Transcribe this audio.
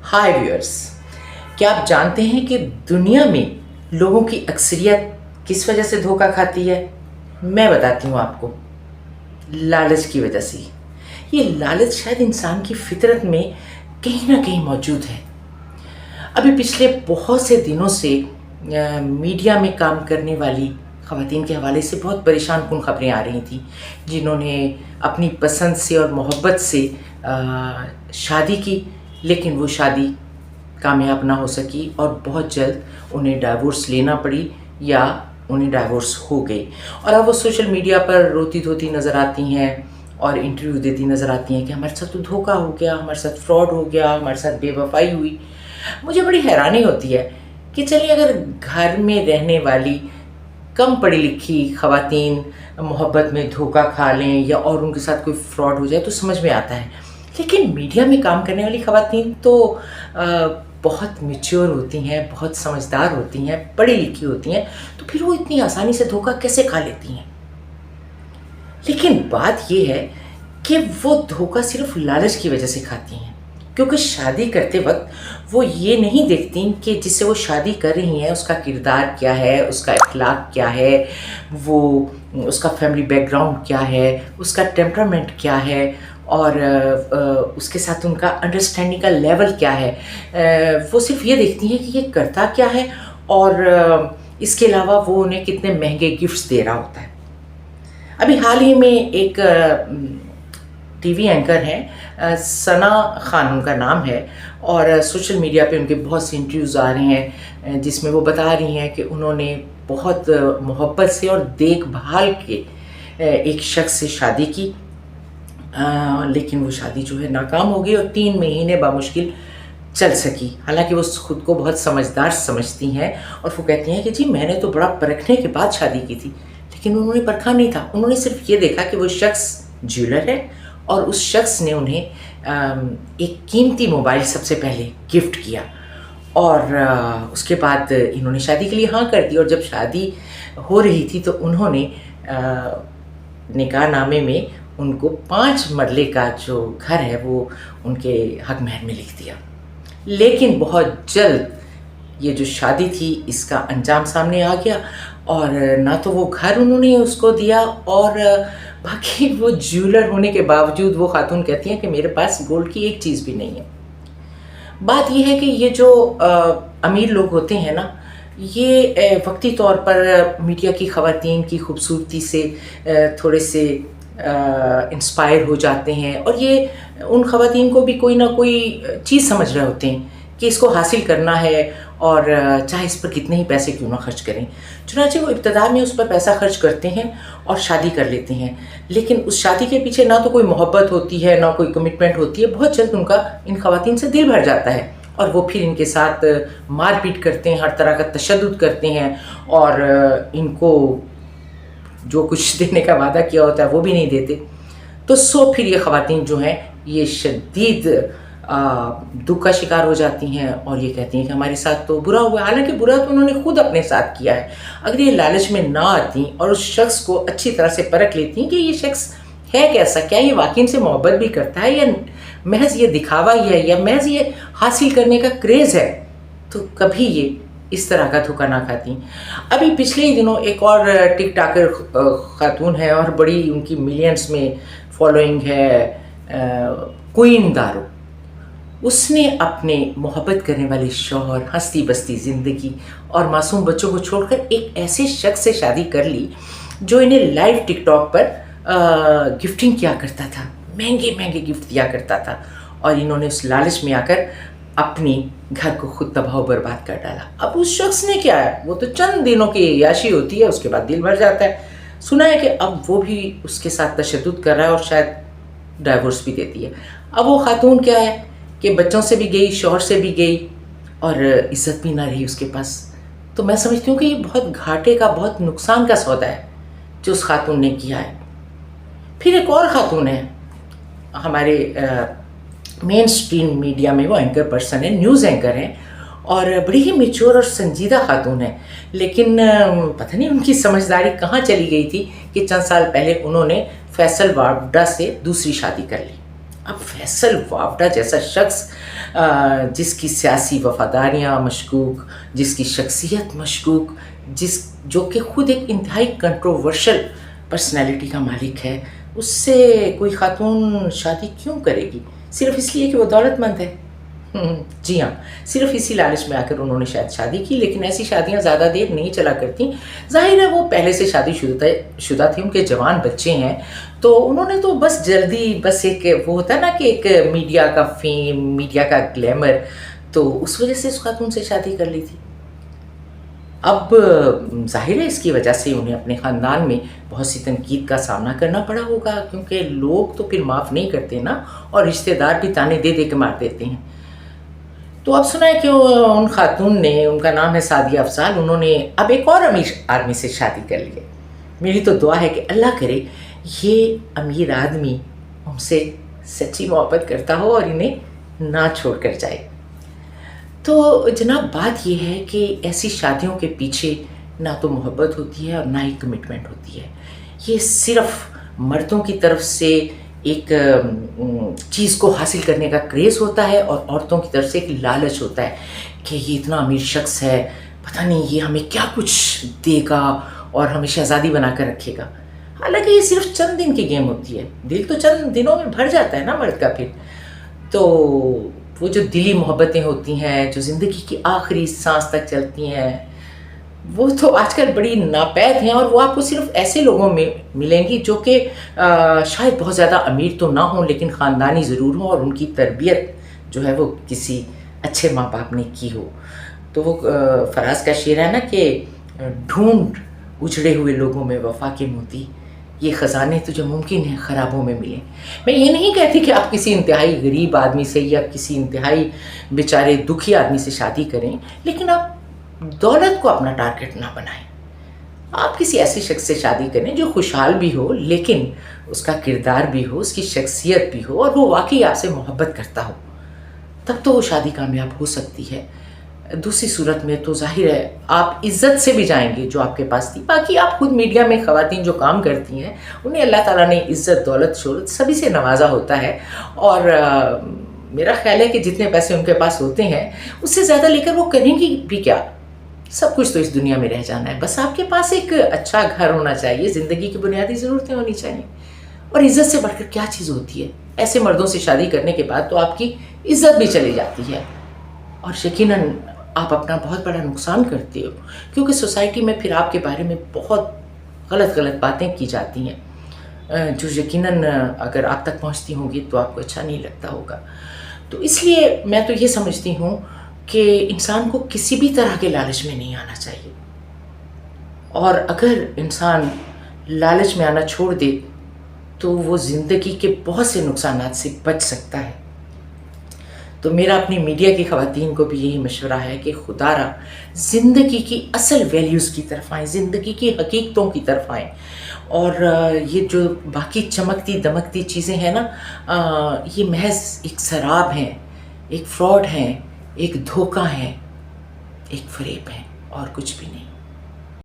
हाय viewers, क्या आप जानते हैं कि दुनिया में लोगों की अक्सरियत किस वजह से धोखा खाती है? मैं बताती हूँ आपको। लालच की वजह से। ये लालच शायद इंसान की फितरत में कहीं ना कहीं मौजूद है। अभी पिछले बहुत से दिनों से मीडिया में काम करने वाली ख़वातीन के हवाले से बहुत परेशान कुन खबरें आ रही थी, जिन्होंने अपनी पसंद से और मोहब्बत से शादी की, लेकिन वो शादी कामयाब ना हो सकी और बहुत जल्द उन्हें डाइवोर्स लेना पड़ी या उन्हें डाइवोर्स हो गई। और अब वो सोशल मीडिया पर रोती धोती नज़र आती हैं और इंटरव्यू देती नज़र आती हैं कि हमारे साथ तो धोखा हो गया, हमारे साथ फ्रॉड हो गया, हमारे साथ बेवफाई हुई। मुझे बड़ी हैरानी होती है कि चलिए, अगर घर में रहने वाली कम पढ़ी लिखी ख़वातीन मोहब्बत में धोखा खा लें या और उनके साथ कोई फ्रॉड हो जाए तो समझ में आता है, लेकिन मीडिया में काम करने वाली ख़वातीन तो बहुत मैच्योर होती हैं, बहुत समझदार होती हैं, पढ़ी लिखी होती हैं, तो फिर वो इतनी आसानी से धोखा कैसे खा लेती हैं? लेकिन बात ये है कि वो धोखा सिर्फ लालच की वजह से खाती हैं, क्योंकि शादी करते वक्त वो ये नहीं देखती कि जिससे वो शादी कर रही हैं उसका किरदार क्या है, उसका अखलाक क्या है, वो उसका फैमिली बैकग्राउंड क्या है, उसका टेम्परामेंट क्या है और उसके साथ उनका अंडरस्टैंडिंग का लेवल क्या है। वो सिर्फ ये देखती हैं कि ये करता क्या है और इसके अलावा वो उन्हें कितने महंगे गिफ्ट्स दे रहा होता है। अभी हाल ही में एक टीवी एंकर हैं, सना खान उनका नाम है, और सोशल मीडिया पे उनके बहुत से इंटरव्यूज़ आ रहे हैं जिसमें वो बता रही हैं कि उन्होंने बहुत मोहब्बत से और देखभाल के एक शख्स से शादी की, लेकिन वो शादी जो है नाकाम हो गई और 3 महीने बामुश्किल चल सकी। हालांकि वो खुद को बहुत समझदार समझती हैं और वो कहती हैं कि जी मैंने तो बड़ा परखने के बाद शादी की थी, लेकिन उन्होंने परखा नहीं था। उन्होंने सिर्फ ये देखा कि वो शख्स ज्वेलर है और उस शख्स ने उन्हें एक कीमती मोबाइल सबसे पहले गिफ्ट किया और उसके बाद इन्होंने शादी के लिए हाँ कर दी। और जब शादी हो रही थी तो उन्होंने निकाहनामे में उनको 5 मरले का जो घर है वो उनके हक महर में लिख दिया। लेकिन बहुत जल्द ये जो शादी थी इसका अंजाम सामने आ गया और ना तो वो घर उन्होंने उसको दिया और बाकी वो ज्वेलर होने के बावजूद वो खातून कहती हैं कि मेरे पास गोल्ड की एक चीज़ भी नहीं है। बात ये है कि ये जो अमीर लोग होते हैं ना, ये वक्ती तौर पर मीडिया की ख़वातीन की खूबसूरती से थोड़े से इंस्पायर हो जाते हैं और ये उन ख़वातीन को भी कोई ना कोई चीज़ समझ रहे होते हैं कि इसको हासिल करना है और चाहे इस पर कितने ही पैसे क्यों ना खर्च करें। चुनांचे वो इब्तिदा में उस पर पैसा खर्च करते हैं और शादी कर लेते हैं, लेकिन उस शादी के पीछे ना तो कोई मोहब्बत होती है ना कोई कमिटमेंट होती है। बहुत जल्द उनका इन ख़वातीन से दिल भर जाता है और वो फिर इनके साथ मारपीट करते हैं, हर तरह का तशद्दुद करते हैं और इनको जो कुछ देने का वादा किया होता है वो भी नहीं देते। तो फिर ये ख़वातीन जो हैं ये शदीद दुख का शिकार हो जाती हैं और ये कहती हैं कि हमारे साथ तो बुरा हुआ। हालांकि बुरा तो उन्होंने खुद अपने साथ किया है। अगर ये लालच में ना आती और उस शख्स को अच्छी तरह से परख लेती कि ये शख्स है कैसा, क्या ये वाकई से मोहब्बत भी करता है या महज ये दिखावा ही है या महज ये हासिल करने का क्रेज़ है, तो कभी ये इस तरह का धोखा ना खाती। अभी पिछले ही दिनों एक और टिकटॉकर खातून है और बड़ी उनकी मिलियंस में फॉलोइंग है, क्वीन दारो। उसने अपने मोहब्बत करने वाले शौहर, हंसती बसती ज़िंदगी और मासूम बच्चों को छोड़कर एक ऐसे शख्स से शादी कर ली जो इन्हें लाइव टिकटॉक पर गिफ्टिंग किया करता था, महंगे महंगे गिफ्ट दिया करता था और इन्होंने उस लालच में आकर अपनी घर को खुद तबाह बर्बाद कर डाला। अब उस शख्स ने क्या है, वो तो चंद दिनों की याशी होती है, उसके बाद दिल भर जाता है। सुना है कि अब वो भी उसके साथ तशद्दुद कर रहा है और शायद डाइवोर्स भी देती है। अब वो खातून क्या है कि बच्चों से भी गई, शौहर से भी गई और इज़्ज़त भी ना रही उसके पास। तो मैं समझती हूँ कि ये बहुत घाटे का, बहुत नुकसान का सौदा है जो उस खातून ने किया है। फिर एक और खातून है, हमारे मेन स्ट्रीम मीडिया में वो एंकर पर्सन है, न्यूज़ एंकर हैं और बड़ी ही मैच्योर और संजीदा खातून है, लेकिन पता नहीं उनकी समझदारी कहाँ चली गई थी कि चंद साल पहले उन्होंने फैसल वाडा से दूसरी शादी कर ली। اب فیصل وافڈا جیسا شخص جس کی سیاسی وفاداریاں مشکوک، جس کی شخصیت مشکوک، جو کہ خود ایک انتہائی کنٹروورشل پرسنالٹی کا مالک ہے، اس سے کوئی خاتون شادی کیوں کرے گی؟ صرف اس لیے کہ وہ دولت مند ہے؟ جی ہاں، صرف اسی لالچ میں آ کر انہوں نے شاید شادی کی، لیکن ایسی شادیاں زیادہ دیر نہیں چلا کرتی۔ ظاہر ہے وہ پہلے سے شادی شدہ تھی، ان کے جوان بچے ہیں، تو انہوں نے تو بس جلدی بس ایک وہ ہوتا ہے نا کہ ایک میڈیا کا فیم، میڈیا کا گلیمر، تو اس وجہ سے اس خاتون سے شادی کر لی تھی۔ اب ظاہر ہے اس کی وجہ سے انہیں اپنے خاندان میں بہت سی تنقید کا سامنا کرنا پڑا ہوگا، کیونکہ لوگ تو پھر معاف نہیں کرتے نا، اور رشتہ دار بھی تانے دے دے کے مار دیتے ہیں۔ تو اب سنا ہے کہ ان خاتون نے، ان کا نام ہے سعدیہ افضال، انہوں نے اب ایک اور امیر آدمی سے شادی کر لی ہے۔ میری تو دعا ہے کہ اللہ کرے یہ امیر آدمی ان سے سچی محبت کرتا ہو اور انہیں نہ چھوڑ کر جائے۔ تو جناب بات یہ ہے کہ ایسی شادیوں کے پیچھے نہ تو محبت ہوتی ہے اور نہ ہی کمٹمنٹ ہوتی ہے، یہ صرف مردوں کی طرف سے ایک چیز کو حاصل کرنے کا کریز ہوتا ہے، اور عورتوں کی طرف سے ایک لالچ ہوتا ہے کہ یہ اتنا امیر شخص ہے، پتہ نہیں یہ ہمیں کیا کچھ دے گا اور ہمیں شہزادی بنا کر رکھے گا۔ حالانکہ یہ صرف چند دن کی گیم ہوتی ہے، دل تو چند دنوں میں بھر جاتا ہے نا مرد کا پھر۔ تو وہ جو دلی محبتیں ہوتی ہیں، جو زندگی کی آخری سانس تک چلتی ہیں، وہ تو آج کل بڑی ناپید ہیں، اور وہ آپ کو صرف ایسے لوگوں میں ملیں گی جو کہ شاید بہت زیادہ امیر تو نہ ہوں لیکن خاندانی ضرور ہوں، اور ان کی تربیت جو ہے وہ کسی اچھے ماں باپ نے کی ہو۔ تو وہ فراز کا شعر ہے نا کہ ڈھونڈ اجڑے ہوئے لوگوں میں وفا کے موتی، یہ خزانے تو جو ممکن ہے خرابوں میں ملیں۔ میں یہ نہیں کہتی کہ آپ کسی انتہائی غریب آدمی سے یا کسی انتہائی بیچارے دکھی آدمی سے شادی کریں، لیکن آپ دولت کو اپنا ٹارگٹ نہ بنائیں۔ آپ کسی ایسے شخص سے شادی کریں جو خوشحال بھی ہو، لیکن اس کا کردار بھی ہو، اس کی شخصیت بھی ہو، اور وہ واقعی آپ سے محبت کرتا ہو، تب تو وہ شادی کامیاب ہو سکتی ہے۔ دوسری صورت میں تو ظاہر ہے آپ عزت سے بھی جائیں گے جو آپ کے پاس تھی۔ باقی آپ خود میڈیا میں خواتین جو کام کرتی ہیں، انہیں اللہ تعالیٰ نے عزت، دولت، شہرت سبھی سے نوازا ہوتا ہے، اور میرا خیال ہے کہ جتنے پیسے ان کے پاس ہوتے ہیں اس سے زیادہ لے کر وہ کریں گی بھی کیا؟ سب کچھ تو اس دنیا میں رہ جانا ہے، بس آپ کے پاس ایک اچھا گھر ہونا چاہیے، زندگی کی بنیادی ضرورتیں ہونی چاہیے، اور عزت سے بڑھ کر کیا چیز ہوتی ہے؟ ایسے مردوں سے شادی کرنے کے بعد تو آپ کی عزت بھی چلی جاتی ہے، اور یقیناً آپ اپنا بہت بڑا نقصان کرتے ہو، کیونکہ سوسائٹی میں پھر آپ کے بارے میں بہت غلط باتیں کی جاتی ہیں، جو یقیناً اگر آپ تک پہنچتی ہوں گی تو آپ کو اچھا نہیں لگتا ہوگا۔ تو اس لیے میں تو یہ سمجھتی ہوں کہ انسان کو کسی بھی طرح کے لالچ میں نہیں آنا چاہیے، اور اگر انسان لالچ میں آنا چھوڑ دے تو وہ زندگی کے بہت سے نقصانات سے بچ سکتا ہے۔ تو میرا اپنی میڈیا کی خواتین کو بھی یہی مشورہ ہے کہ خدا را زندگی کی اصل ویلیوز کی طرف آئیں، زندگی کی حقیقتوں کی طرف آئیں، اور یہ جو باقی چمکتی دمکتی چیزیں ہیں نا، یہ محض ایک سراب ہیں، ایک فراڈ ہیں، ایک دھوکہ ہے، ایک فریب ہے، اور کچھ بھی نہیں۔